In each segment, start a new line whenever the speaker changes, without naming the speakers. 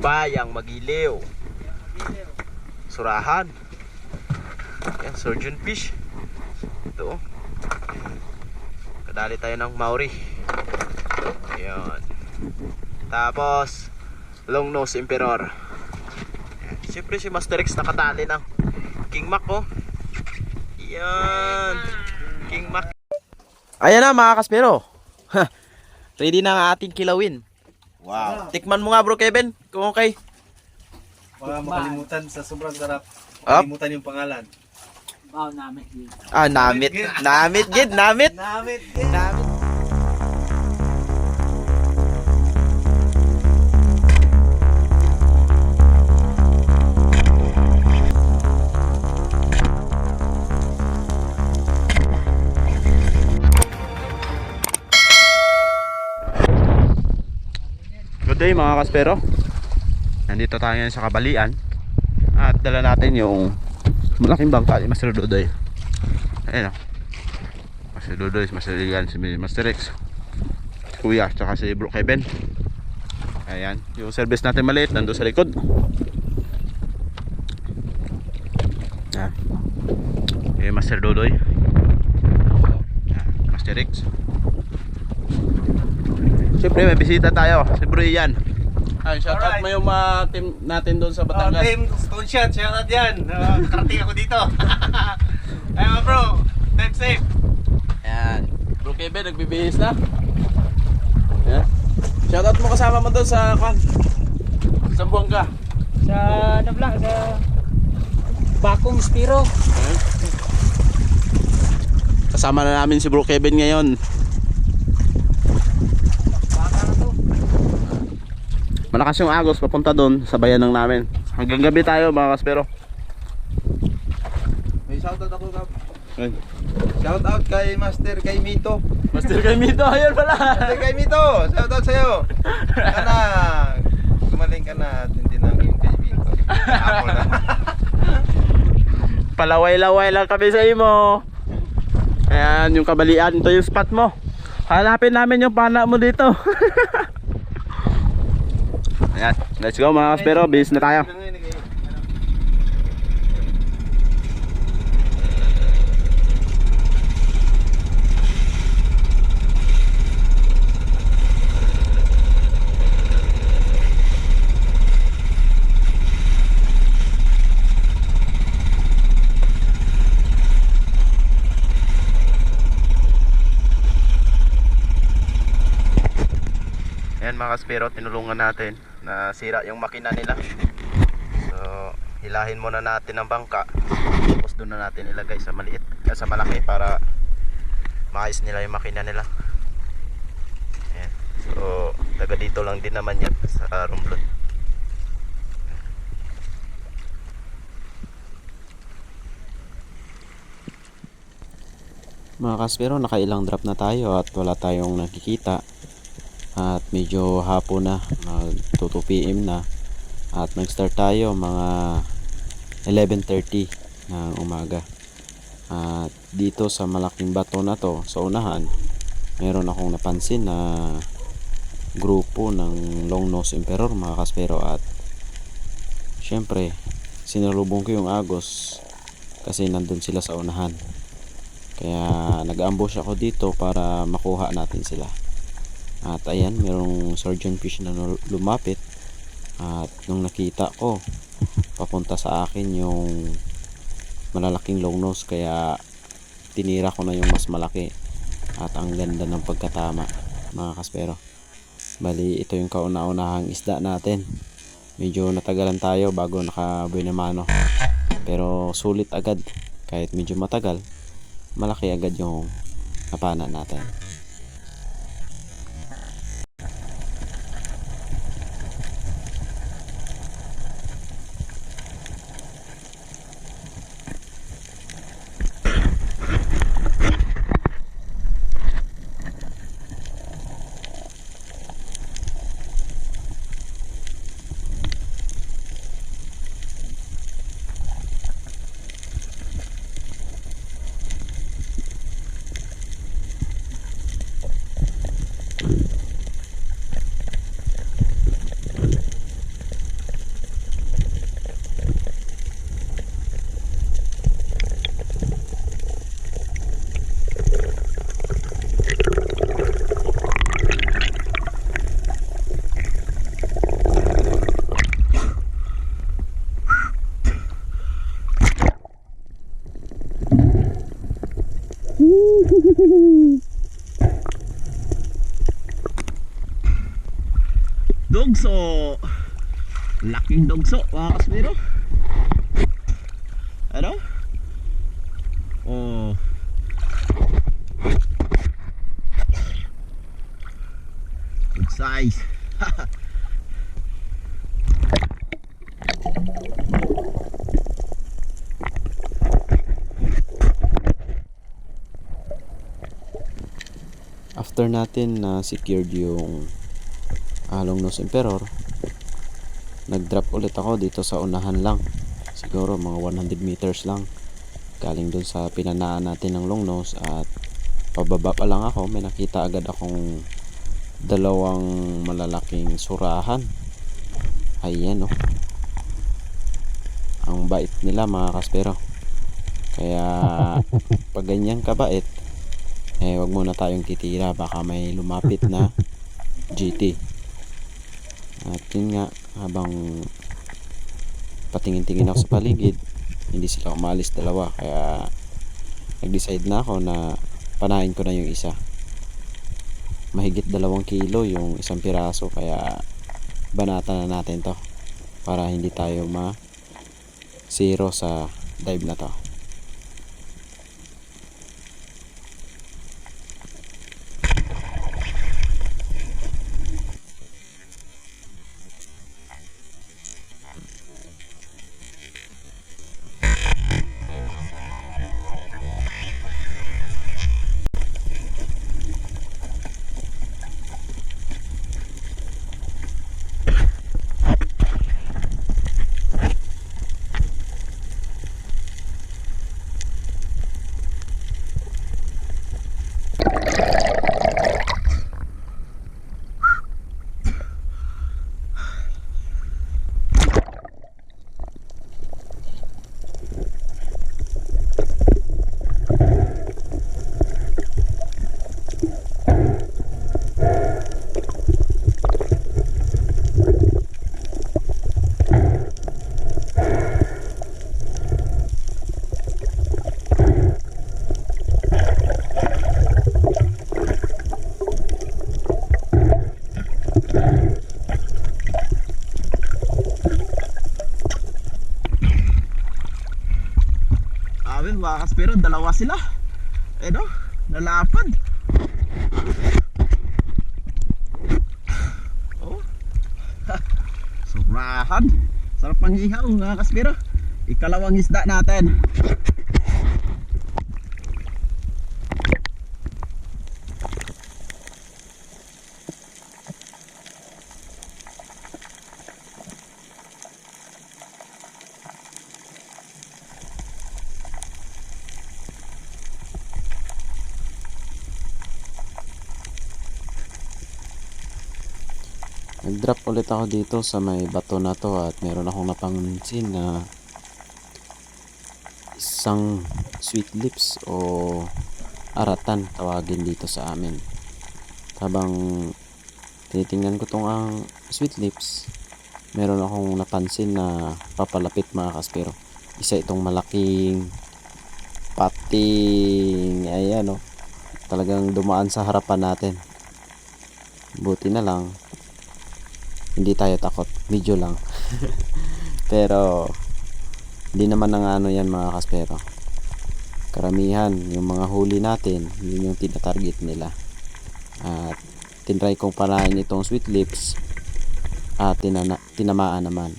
Bayang Magiliw. Surahan. Yan, surgeon fish. Ito. Kadali tayo ng Maori. Ayan. Tapos long nose emperor. Ayan. Siyempre si Master X nakatali ng King Mac, oh. Ayan. King Mac. Ayan na mga kaspero. Ready na ang ating kilawin. Wow. Tikman mo nga bro Kevin kung okay.
Baka makalimutan sa sobrang sarap. Makalimutan yung pangalan.
Wow, namit yun.
Ah, namit. Namit gid, namit.
Namit!
Namit. Good day mga kaspero. Nandito tayo ngayon sa Kabalian. At dala natin yung malaking bangka ni Master Dodoy. Ayan o. Master Dodoy, Master Lilian, si Master X, si Kuya, tsaka si Bro Kevin. Ayan. Yung service natin maliit nandun sa likod. Ayan. Yung Master Dodoy. Ayan. Master X. Siyempre may bisita tayo. Si Bro Ian. Ay, shout out mo yung team natin doon sa Batangas.
Team Stone Shot, shout out yan. Karating ako dito. Ayun bro, time safe.
Ayan. Bro Kevin, nagbibihis na. Ayan. Shout out mo kasama mo doon sa kwan. Sa Buanga.
Sa ano vlog, sa Bakong Spiro.
Ayan. Kasama na namin si Bro Kevin ngayon.
Baka na to.
Malakas yung agos papunta doon sa bayan ng namin. Hanggang gabi tayo mga kaspero.
May shout out ako kap.
Ayan.
Shout out kay Master kay Mito.
Master Camito, ayan pala.
Master kay Mito, shout out sa'yo. Kana, gumaling ka na at hindi nang yung kay Mito. Ako na.
Palaway-laway lang kami sa imo. Ayan yung Kabalian. Ito yung spot mo. Hanapin namin yung pana mo dito. Ayan, let's go mga kaspero. Bis na tayo. Ayan mga kaspero, tinulungan natin na sira yung makina nila. So hilahin muna natin ang bangka, tapos doon na natin ilagay sa maliit, sa malaki para maayos nila yung makina nila. Ayan. So taga dito lang din naman yan sa Romblon. Mga kaspero, nakailang drop na tayo at wala tayong nakikita. At medyo hapon na, mag 2 PM na. At nag-start tayo mga 11:30 ng umaga. At dito sa malaking bato na to, sa unahan, meron akong napansin na grupo ng long nose emperor mga kaspero. At syempre sinalubong ko yung agos kasi nandun sila sa unahan. Kaya nag-ambush ako dito para makuha natin sila. At ayan, merong surgeon fish na lumapit. At nung nakita ko, papunta sa akin yung malalaking long nose. Kaya tinira ko na yung mas malaki. At ang ganda ng pagkatama mga kaspero. Bali ito yung kauna-unahang isda natin. Medyo natagalan tayo bago nakabuhay na mano. Pero sulit agad. Kahit medyo matagal, malaki agad yung napana natin. dogso. Laking dogso mga kasbiro. Ano? Oh. Good size. After natin na secured yung longnose emperor, nag-drop ulit ako dito sa unahan lang. Siguro mga 100 meters lang. Galing dun sa pinanaan natin ng longnose at pababa pa lang ako, may nakita agad akong dalawang malalaking surahan. Ayan oh. Ang bait nila mga kaspero. Kaya pag ganyan kabait, wag muna tayong titira, baka may lumapit na GT. At yun nga, habang patingin-tingin ako sa paligid, hindi sila umalis dalawa, kaya nag-decide na ako na panahin ko na yung isa. Mahigit 2 kilo yung isang piraso, kaya banatan na natin to para hindi tayo ma-zero sa dive na to. Wakas pero dalawa sila. Ano? Nalapad. Oh. Sobrahan. Sarap pang ihaw mga kaspero. Ikalawang isda natin. Nag-drop ulit ako dito sa may bato na to at meron akong napansin na isang sweet lips o aratan tawagin dito sa amin. Habang tinitingnan ko tong ang sweet lips, meron akong napansin na papalapit mga kaspero. Isa itong malaking pating, ayan o, talagang dumaan sa harapan natin. Buti na lang hindi tayo takot, medyo lang. Pero hindi naman nang ano yan mga kaspero. Karamihan yung mga huli natin, yun yung tinatarget nila. At tinry kong panahin itong sweet lips at tinamaan naman.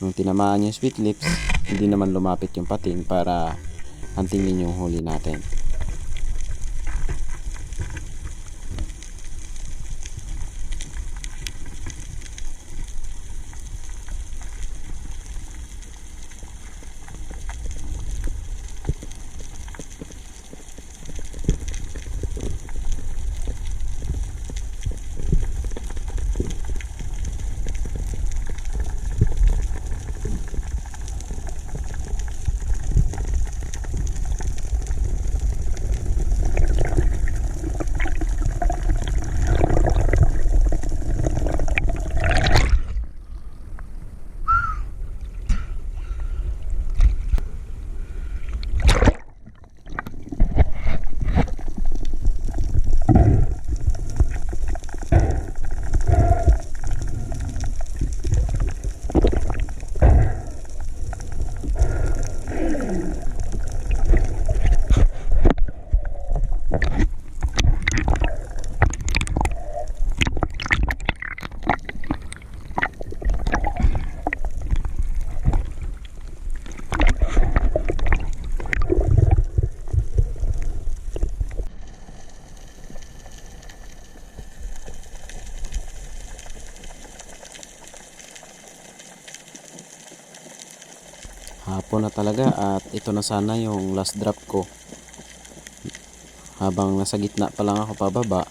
Nung tinamaan yung sweet lips, hindi naman lumapit yung pating para hantingin yung huli natin. Hapon na talaga at ito na sana yung last drop ko. Habang nasa gitna pa lang ako pababa,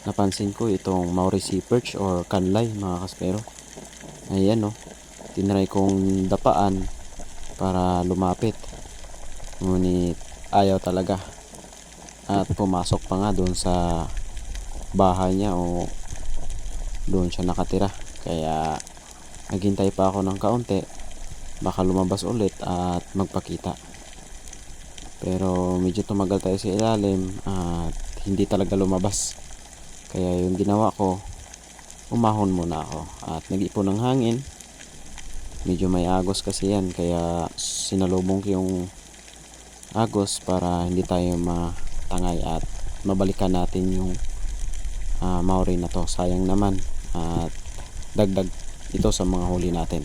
napansin ko itong Maurice perch or kanlay mga kaspero. Ayan, tinry kong dapaan para lumapit, ngunit ayaw talaga at pumasok pa nga doon sa bahay niya o doon siya nakatira. Kaya naghintay pa ako ng kaunti, baka lumabas ulit at magpakita. Pero medyo tumagal tayo sa ilalim at hindi talaga lumabas. Kaya yung ginawa ko, umahon muna ako at nag-ipon ng hangin. Medyo may agos kasi yan, kaya sinalubong ko yung agos para hindi tayo matangay at mabalikan natin yung Maori na to. Sayang naman at dagdag ito sa mga huli natin.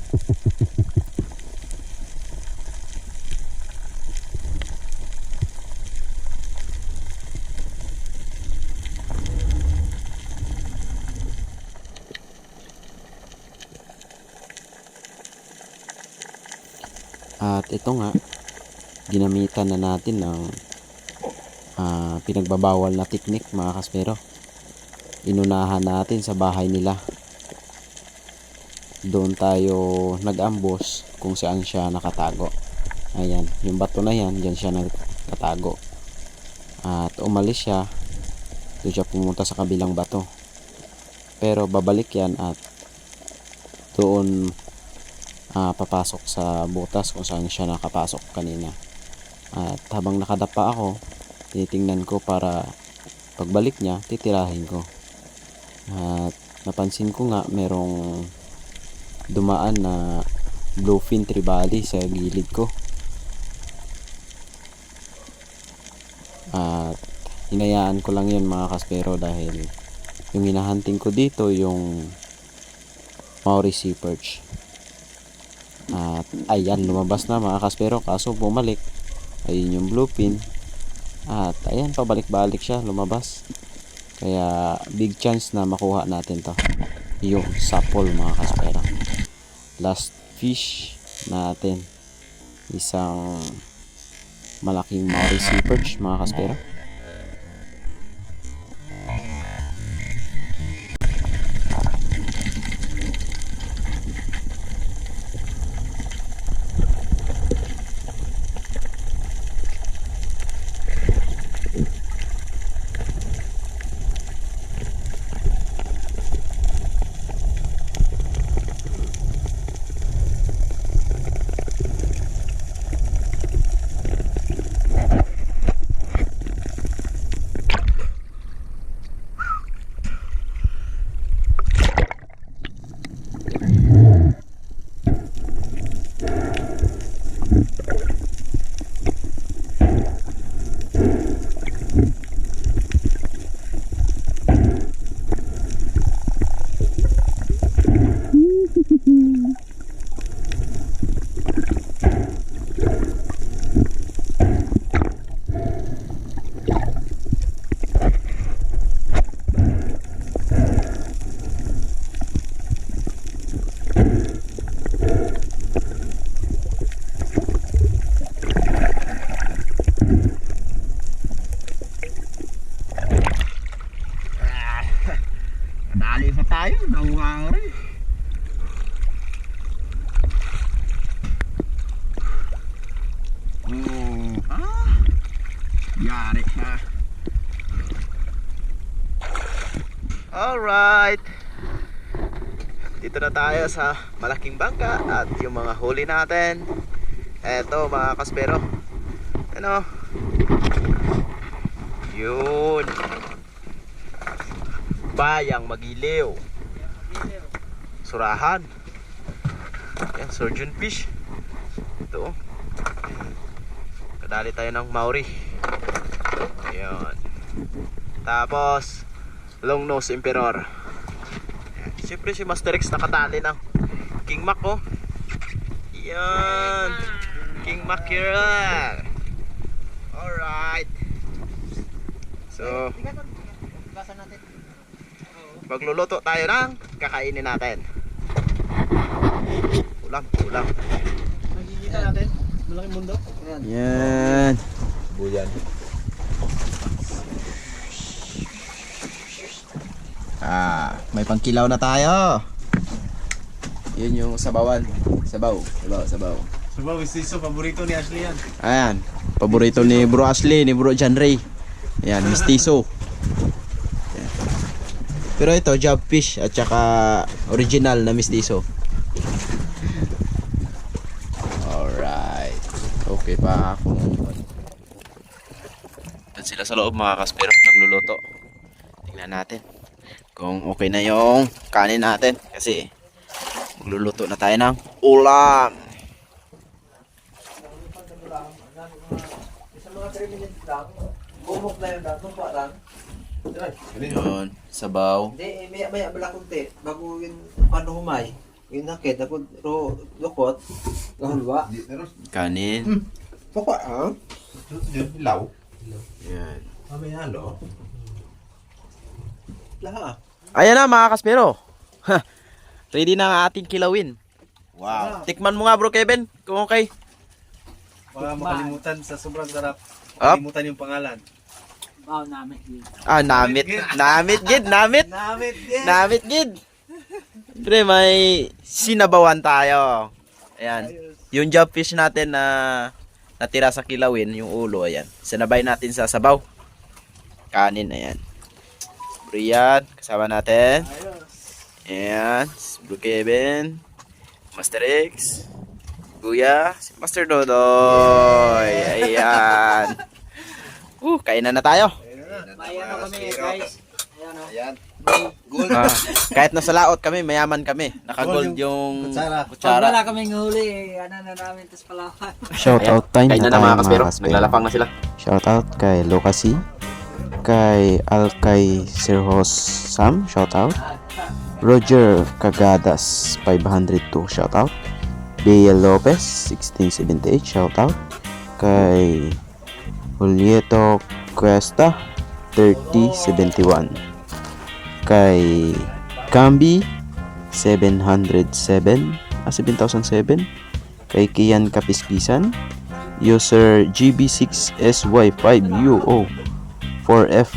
At ito nga, ginamitan na natin ng pinagbabawal na teknik mga kaspero. Inunahan natin sa bahay nila. Doon tayo nag-ambush kung saan siya nakatago. Ayan, yung bato na yan, dyan siya nakatago. At umalis siya, doon siya pumunta sa kabilang bato. Pero babalik yan at doon papasok sa butas kung saan siya nakapasok kanina. At habang nakadapa ako, tinitingnan ko para pagbalik niya, titirahin ko. At napansin ko nga merong dumaan na bluefin tribali sa gilid ko. At hinayaan ko lang yun mga kaspero dahil yung hinahunting ko dito yung Maurice perch. At ayan, lumabas na mga kaspero, kaso bumalik. Ayun yung bluefin. At ayan, pabalik-balik siya, lumabas. Kaya big chance na makuha natin to, yung sapol mga kaspero. Last fish natin, isang malaking Maurice perch mga kaspero.
Dali pa tayo, nahuhang rin. Yari ha. Alright, dito na tayo sa malaking bangka at yung mga huli natin. Eto mga kaspero, ano, yun, bayang magiliw, surahan, yan, surgeon fish. Ito, kadali tayo ng Maori. Ayan. Tapos long nose emperor. Ayan. Siyempre si Master X nakatali ng King Mac, oh. Yan, King Mackerel. Alright, so magluluto tayo ng kakainin natin. Ulam. Kita natin. Malaking mundo.
Yan.
Buyan. May pangkilaw na tayo. Yun yung sabawan. Sabaw.
Sabaw, istiso, paborito ni Ashley yan.
Ayan. Paborito ni Bro Ashley, ni Bro John Ray. Ayan, mistiso. Ayan. Pero ito, jobfish at saka original na mistiso. Alright. Okay pa ako. Doon sila sa loob mga kaspero, nagluluto. Tingnan natin kung okay na yung kanin natin. Kasi magluluto na tayo ng ulam.
Bumok na yun dato pa lang.
Yun, sabaw.
Hindi, maya bala kunti. Bago yun, paano humay. Yung nakit, ako lukot. Kahulwa.
Kanin.
Papa, ha?
Ilaw.
Yan.
May halo.
Laha.
Ayan na mga kaspero. Ready na ang ating kilawin. Wow. Tikman mo nga bro Kevin, kung okay.
Baka makalimutan sa sobrang sarap.
Up.
Makalimutan yung pangalan.
Wow, namin yun.
Namit gid.
Namit din.
Namit gid. Pre, may sinabawan tayo. Ayan. Yung jobfish natin na natira sa kilawin, yung ulo, ayan. Sinabay natin sa sabaw. Kanin, ayan. Brian, kasama natin. Ayan. Bro Kevin. Master X. Kuya, si Master Dodoy. Ayan. Kainan na tayo.
May ano kami guys. Ayan o.
Ayan.
Kahit nasa laot kami, mayaman kami. Naka-gold yung
kutsara.
Pag
kutsara.
wala kaming huli, ano na namin, tas palawan.
Shoutout time
Kainan
na
na
tayo
mga kaspero.
mga kaspero.
Naglalapang na sila.
Shoutout kay Lucasy, kay Alkay Sirhos Sam, shoutout. Roger Cagadas 502, shoutout. Bea Lopez 1678, shoutout. Kay Julieto Cuesta 3071. Kay Cambi 707, 7007. Kay Kian Kapispisan, user GB6SY5UO4F.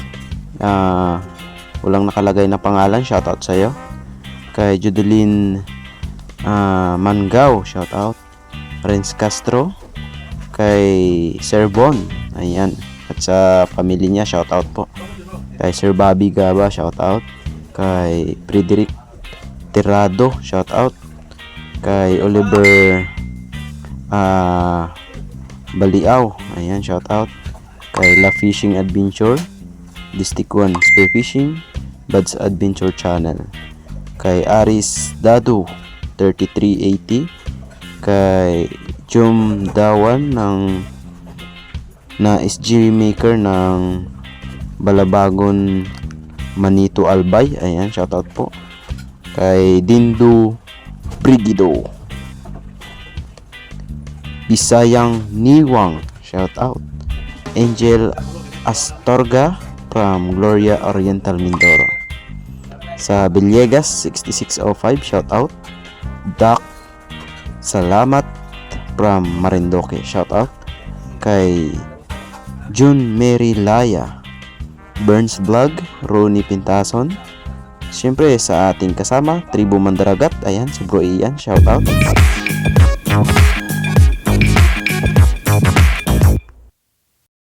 Walang nakalagay na pangalan, shoutout sa iyo. Kay Judeline Mangao, shoutout. Renz Castro, kay Sir Bon, ayan, at sa pamilya niya, shoutout po. Kay Sir Bobby Gaba, shoutout. Kay Frederick Tirado, shoutout. Kay Oliver Baliaw, ayan, shoutout. Kay La Fishing Adventure, District 1 Spearfishing, Bud's Adventure Channel. Kay Aris Dadu 3380. Kay Jum Dawan na SG maker ng Balabagon Manito Albay, ayan, shoutout po. Kay Dindu Brigido, Bisayang Niwang, shoutout. Angel Astorga from Gloria Oriental Mindoro. Sa Villegas 6605, shoutout. Doc Salamat from Marindoque, shoutout. Kay June Mary Laya, Burns Vlog, Ronnie Pintason. Siyempre sa ating kasama, Tribu Mandaragat, ayan, si Bro Ian, shoutout.